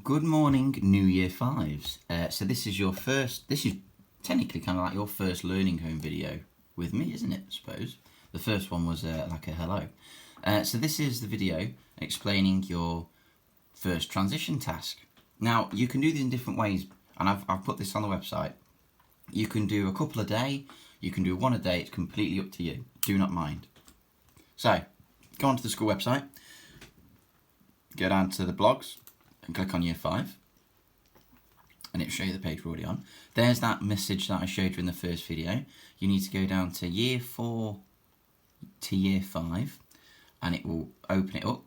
Good morning, New Year Fives. So this is technically kind of like your first learning home video with me, isn't it, I suppose? The first one was like a hello. So this is the video explaining your first transition task. Now, you can do this in different ways, and I've put this on the website. You can do a couple a day, you can do one a day, it's completely up to you. Do not mind. So, go onto the school website, go down to the blogs, and click on Year 5, and it'll show you the page we're already on. There's that message that I showed you in the first video. You need to go down to Year 4 to Year 5, and it will open it up,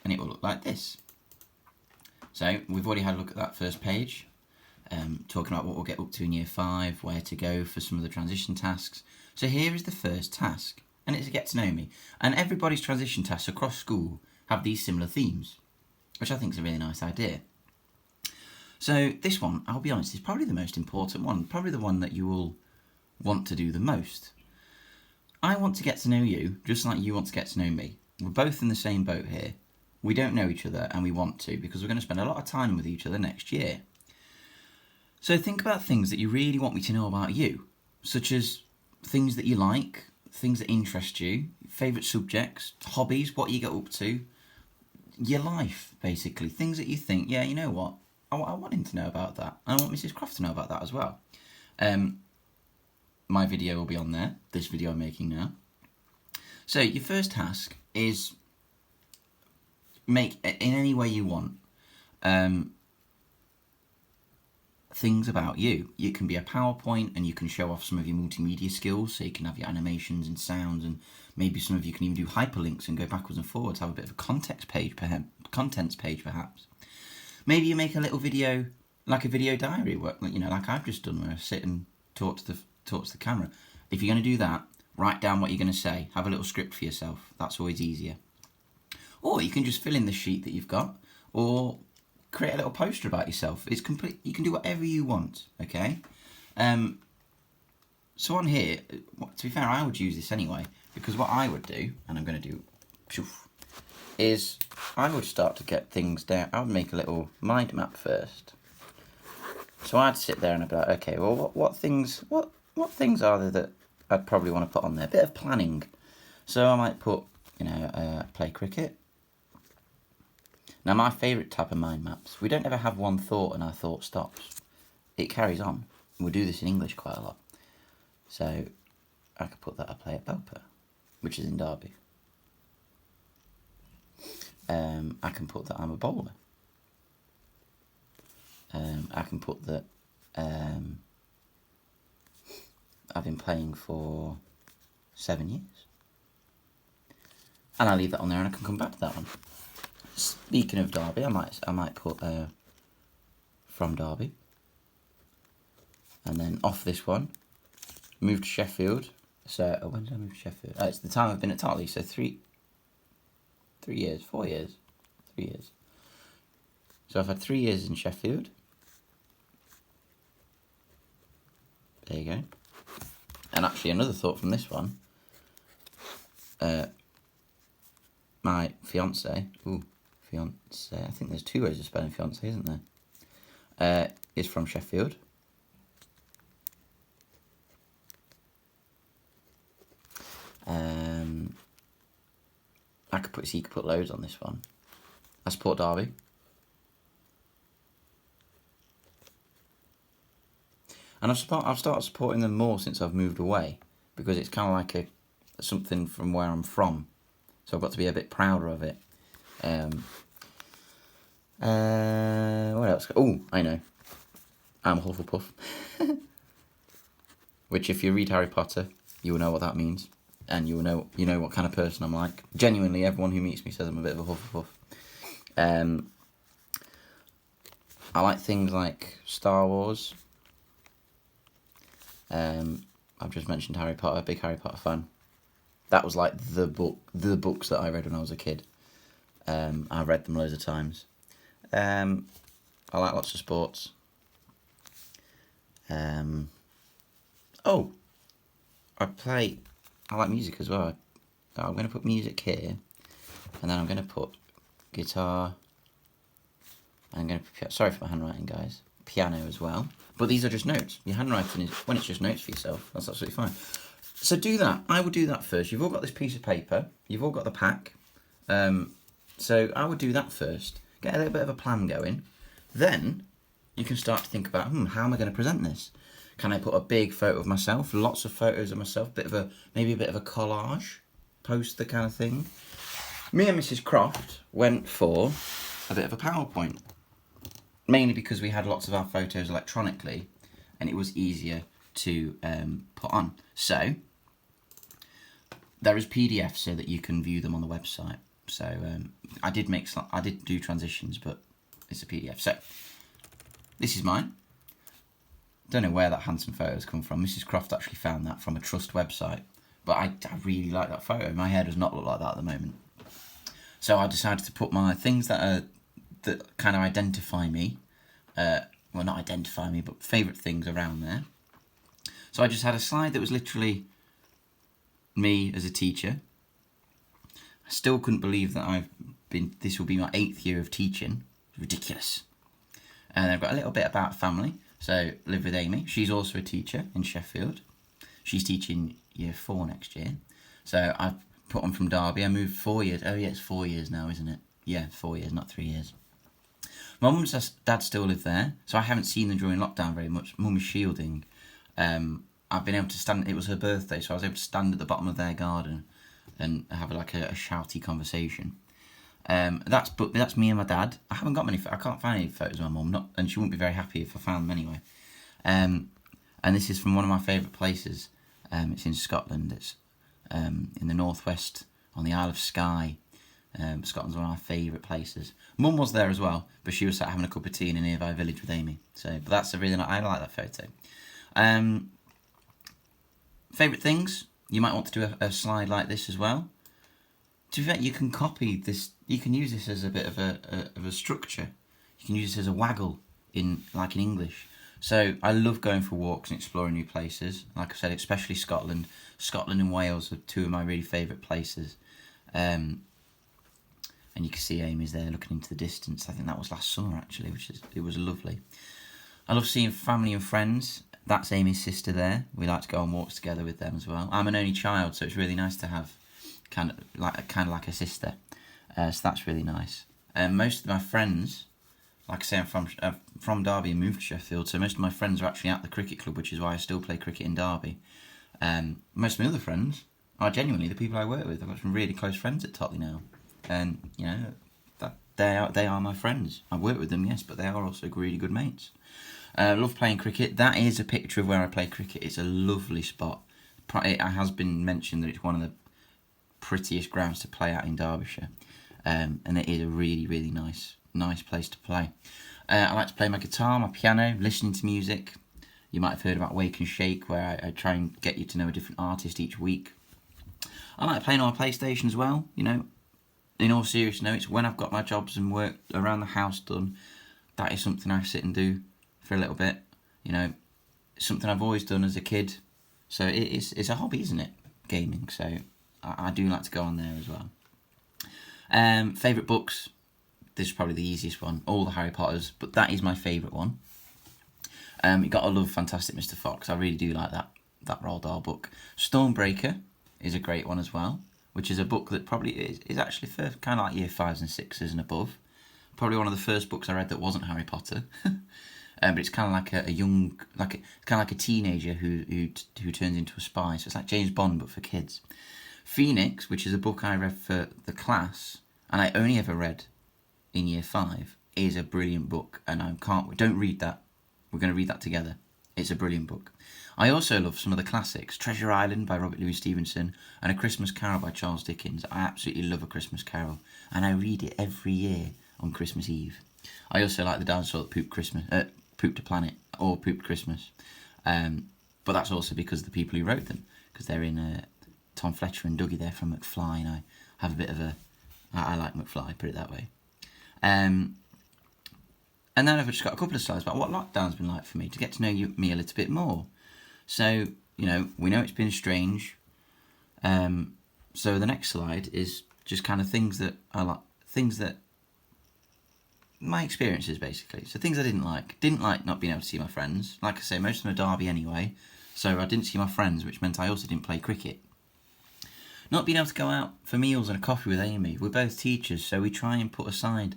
and it will look like this. So we've already had a look at that first page, talking about what we'll get up to in Year 5, where to go for some of the transition tasks. So here is the first task, and it's a get to know me. And everybody's transition tasks across school have these similar themes, which I think is a really nice idea. So this one, I'll be honest, is probably the most important one, probably the one that you will want to do the most. I want to get to know you just like you want to get to know me. We're both in the same boat here. We don't know each other and we want to, because we're going to spend a lot of time with each other next year. So think about things that you really want me to know about you, such as things that you like, things that interest you, favourite subjects, hobbies, what you get up to, your life, basically. Things that you think, yeah, you know what, I want him to know about that. And I want Mrs. Croft to know about that as well. My video will be on there, this video I'm making now. So your first task is make, in any way you want, things about you. It can be a PowerPoint and you can show off some of your multimedia skills, so you can have your animations and sounds, and maybe some of you can even do hyperlinks and go backwards and forwards, have a bit of a contents page perhaps. Maybe you make a little video, like a video diary, like I've just done, where I sit and talk to the camera. If you're going to do that, write down what you're going to say, have a little script for yourself. That's always easier. Or you can just fill in the sheet that you've got, or create a little poster about yourself. It's complete. You can do whatever you want, okay? So on here, to be fair, I would use this anyway, because what I would do, and I'm going to do, is I would start to get things down. I would make a little mind map first. So I'd sit there and I'd be like, okay, well, what things are there that I'd probably want to put on there? A bit of planning. So I might put, play cricket. Now, my favourite type of mind maps, we don't ever have one thought and our thought stops. It carries on. We do this in English quite a lot. So I could put that I play at Belper, which is in Derby. I can put that I'm a bowler. I can put that I've been playing for 7 years. And I'll leave that on there and I can come back to that one. Speaking of Derby, I might put from Derby. And then off this one, moved to Sheffield. So when did I move to Sheffield? It's the time I've been at Totley, so 3 years, 4 years, 3 years. So I've had 3 years in Sheffield. There you go. And actually another thought from this one. My fiance, I think there's 2 ways of spelling fiance, isn't there? Is from Sheffield. You could put loads on this one. I support Derby. And I've started supporting them more since I've moved away, because it's kind of like something from where I'm from. So I've got to be a bit prouder of it. What else? Oh, I know. I'm Hufflepuff. Which, if you read Harry Potter, you will know what that means. And you know what kind of person I'm like. Genuinely, everyone who meets me says I'm a bit of a Hufflepuff. I like things like Star Wars. I've just mentioned Harry Potter, big Harry Potter fan. That was like the books that I read when I was a kid. I've read them loads of times. I like lots of sports. I like music as well. I'm going to put music here, and then I'm going to put guitar, I'm going to, sorry for my handwriting, guys. Piano as well. But these are just notes. Your handwriting is, when it's just notes for yourself, that's absolutely fine. So do that. I would do that first. You've all got this piece of paper. You've all got the pack. So I would do that first. Get a little bit of a plan going. Then you can start to think about, how am I going to present this? Can I put a big photo of myself? Lots of photos of myself. Maybe a bit of a collage poster kind of thing. Me and Mrs. Croft went for a bit of a PowerPoint. Mainly because we had lots of our photos electronically and it was easier to put on. So there is PDFs so that you can view them on the website. So I did do transitions, but it's a PDF. So this is mine. Don't know where that handsome photo's come from. Mrs. Croft actually found that from a trust website, but I really like that photo. My hair does not look like that at the moment. So I decided to put my things that kind of identify me. Well, not identify me, but favourite things around there. So I just had a slide that was literally me as a teacher. I still couldn't believe that this will be my 8th year of teaching. It's ridiculous. And I've got a little bit about family. So live with Amy. She's also a teacher in Sheffield. She's teaching year 4 next year. So I've put on from Derby. I moved 4 years. Oh yeah, it's 4 years now, isn't it? Yeah, 4 years, not 3 years. My mum and dad still live there, so I haven't seen them during lockdown very much. Mum is shielding. I've been able to stand. It was her birthday, so I was able to stand at the bottom of their garden and have like a shouty conversation. That's me and my dad. I haven't got many. I can't find any photos of my mum, and she wouldn't be very happy if I found them anyway. And this is from one of my favourite places. It's in Scotland. It's in the northwest on the Isle of Skye. Scotland's one of my favourite places. Mum was there as well, but she was sat having a cup of tea in a nearby village with Amy. But that's I like that photo. Favourite things? You might want to do a slide like this as well. To be fair, you can copy this. You can use this as a bit of a structure. You can use this as a waggle in English. So I love going for walks and exploring new places. Like I said, especially Scotland. Scotland and Wales are two of my really favourite places. And you can see Amy's there looking into the distance. I think that was last summer actually, it was lovely. I love seeing family and friends. That's Amy's sister there. We like to go on walks together with them as well. I'm an only child, so it's really nice to have kind of like a sister. So that's really nice. Most of my friends, like I say, I'm from Derby and moved to Sheffield, so most of my friends are actually at the cricket club, which is why I still play cricket in Derby. Most of my other friends are genuinely the people I work with. I've got some really close friends at Totley now. And, they are my friends. I work with them, yes, but they are also really good mates. Love playing cricket. That is a picture of where I play cricket. It's a lovely spot. It has been mentioned that it's one of the prettiest grounds to play at in Derbyshire. And it is a really, really nice place to play. I like to play my guitar, my piano, listening to music. You might have heard about Wake and Shake, where I try and get you to know a different artist each week. I like playing on my PlayStation as well, In all seriousness, when I've got my jobs and work around the house done, that is something I sit and do for a little bit. It's something I've always done as a kid. So it's a hobby, isn't it? Gaming. So I do like to go on there as well. Favourite books. This is probably the easiest one. All the Harry Potters, but that is my favourite one. You got to love Fantastic Mr. Fox. I really do like that Roald Dahl book. Stormbreaker is a great one as well, which is a book that probably is actually for kind of like year 5s and 6s and above. Probably one of the first books I read that wasn't Harry Potter. But it's kind of like a young, kind of like a teenager who turns into a spy. So it's like James Bond, but for kids. Phoenix, which is a book I read for the class, and I only ever read in year 5, is a brilliant book. And don't read that. We're going to read that together. It's a brilliant book. I also love some of the classics. Treasure Island by Robert Louis Stevenson and A Christmas Carol by Charles Dickens. I absolutely love A Christmas Carol, and I read it every year on Christmas Eve. I also like The Dinosaur That Pooped a Planet, or Pooped Christmas. But that's also because of the people who wrote them, because they're in Tom Fletcher and Dougie there from McFly, and I have a bit of I like McFly, put it that way. And then I've just got a couple of slides about what lockdown's been like for me, to get to know me a little bit more. So, we know it's been strange. So the next slide is just kind of things that I like, things that my experiences basically. So things I didn't like. Didn't like not being able to see my friends. Like I say, most of them are Derby anyway. So I didn't see my friends, which meant I also didn't play cricket. Not being able to go out for meals and a coffee with Amy. We're both teachers, so we try and put aside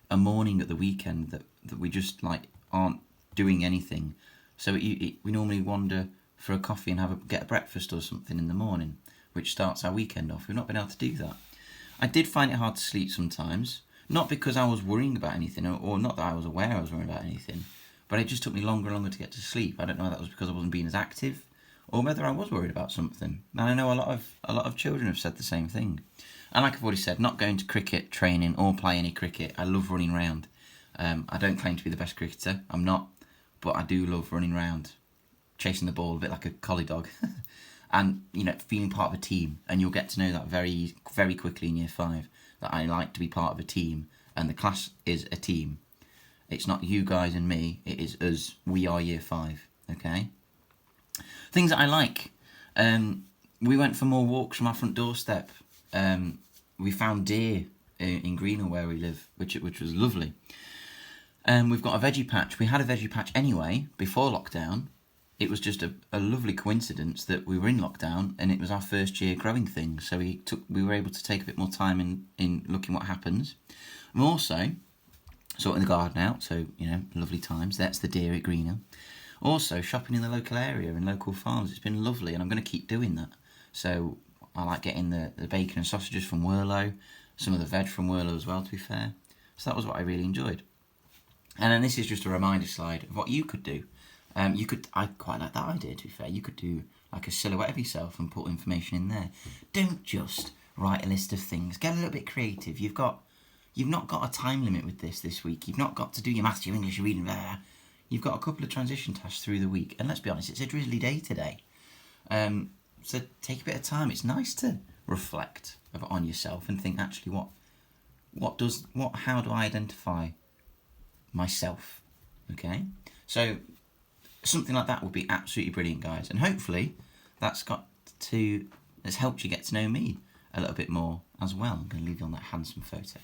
a morning at the weekend that we just like aren't doing anything. So we normally wander for a coffee and get a breakfast or something in the morning, which starts our weekend off. We've not been able to do that. I did find it hard to sleep sometimes, not because I was worrying about anything, or not that I was aware I was worrying about anything, but it just took me longer and longer to get to sleep. I don't know if that was because I wasn't being as active, or whether I was worried about something. And I know a lot of children have said the same thing. And like I've already said, not going to cricket training or play any cricket. I love running around. I don't claim to be the best cricketer. I'm not, but I do love running around, chasing the ball a bit like a collie dog, and feeling part of a team. And you'll get to know that very, very quickly in year 5, that I like to be part of a team, and the class is a team. It's not you guys and me. It is us. We are year 5. Okay. Things that I like. We went for more walks from our front doorstep. We found deer in Greenhill where we live, which was lovely. We've got a veggie patch. We had a veggie patch anyway before lockdown. It was just a lovely coincidence that we were in lockdown and it was our first year growing things. So we were able to take a bit more time in looking what happens. And also sorting the garden out. So lovely times. That's the deer at Greenhill. Also shopping in the local area and local farms. It's been lovely, and I'm going to keep doing that. So I like getting the bacon and sausages from Werlo, some of the veg from Werlo as well, to be fair. So that was what I really enjoyed. And then this is just a reminder slide of what you could do. I quite like that idea, to be fair. You could do like a silhouette of yourself and put information in there. Don't just write a list of things. Get a little bit creative. You've not got a time limit with this week. You've not got to do your maths, your English, your reading there. You've got a couple of transition tasks through the week. And let's be honest, it's a drizzly day today. So take a bit of time. It's nice to reflect on yourself and think, actually, how do I identify myself? Okay? So something like that would be absolutely brilliant, guys. And hopefully that's helped you get to know me a little bit more as well. I'm going to leave you on that handsome photo.